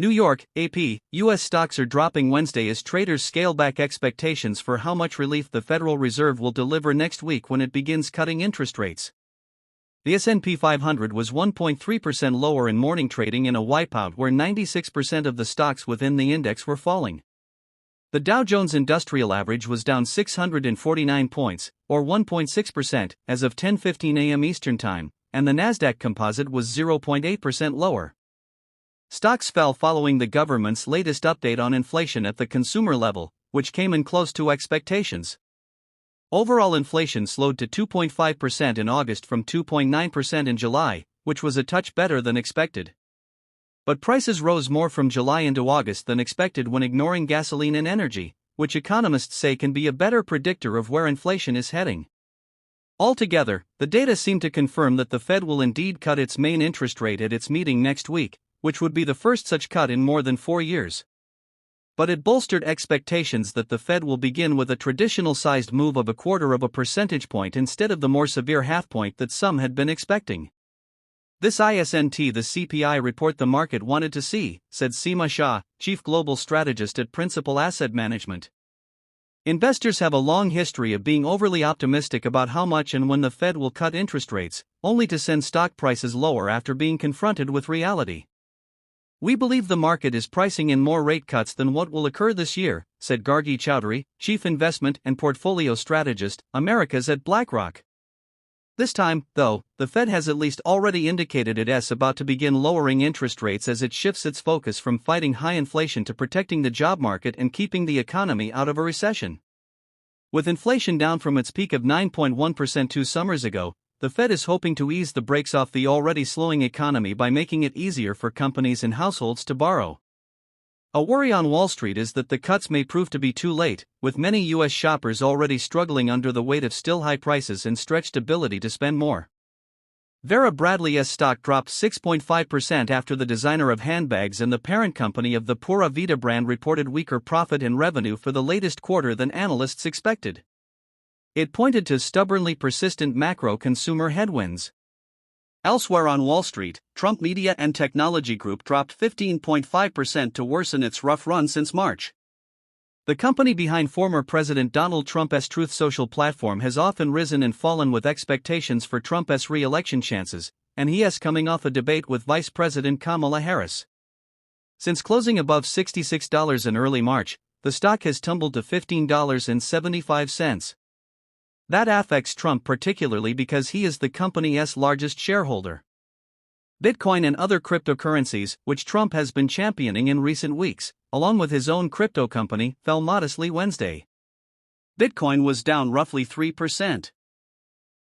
New York, AP, U.S. stocks are dropping Wednesday as traders scale back expectations for how much relief the Federal Reserve will deliver next week when it begins cutting interest rates. The S&P 500 was 1.3% lower in morning trading in a wipeout where 96% of the stocks within the index were falling. The Dow Jones Industrial Average was down 649 points, or 1.6%, as of 10:15 a.m. Eastern Time, and the Nasdaq composite was 0.8% lower. Stocks fell following the government's latest update on inflation at the consumer level, which came in close to expectations. Overall inflation slowed to 2.5% in August from 2.9% in July, which was a touch better than expected. But prices rose more from July into August than expected when ignoring gasoline and energy, which economists say can be a better predictor of where inflation is heading. Altogether, the data seem to confirm that the Fed will indeed cut its main interest rate at its meeting next week, which would be the first such cut in more than 4 years. But it bolstered expectations that the Fed will begin with a traditional-sized move of 0.25 percentage point instead of the more severe half-point that some had been expecting. This isn't the CPI report the market wanted to see, said Seema Shah, chief global strategist at Principal Asset Management. Investors have a long history of being overly optimistic about how much and when the Fed will cut interest rates, only to send stock prices lower after being confronted with reality. We believe the market is pricing in more rate cuts than what will occur this year, said Gargi Chowdhury, chief investment and portfolio strategist, Americas at BlackRock. This time, though, the Fed has at least already indicated it's about to begin lowering interest rates as it shifts its focus from fighting high inflation to protecting the job market and keeping the economy out of a recession. With inflation down from its peak of 9.1% 2 summers ago, the Fed is hoping to ease the brakes off the already slowing economy by making it easier for companies and households to borrow. A worry on Wall Street is that the cuts may prove to be too late, with many U.S. shoppers already struggling under the weight of still high prices and stretched ability to spend more. Vera Bradley's stock dropped 6.5% after the designer of handbags and the parent company of the Pura Vida brand reported weaker profit and revenue for the latest quarter than analysts expected. It pointed to stubbornly persistent macro-consumer headwinds. Elsewhere on Wall Street, Trump Media and Technology Group dropped 15.5% to worsen its rough run since March. The company behind former President Donald Trump's Truth Social platform has often risen and fallen with expectations for Trump's re-election chances, and he is coming off a debate with Vice President Kamala Harris. Since closing above $66 in early March, the stock has tumbled to $15.75. That affects Trump particularly because he is the company's largest shareholder. Bitcoin and other cryptocurrencies, which Trump has been championing in recent weeks, along with his own crypto company, fell modestly Wednesday. Bitcoin was down roughly 3%.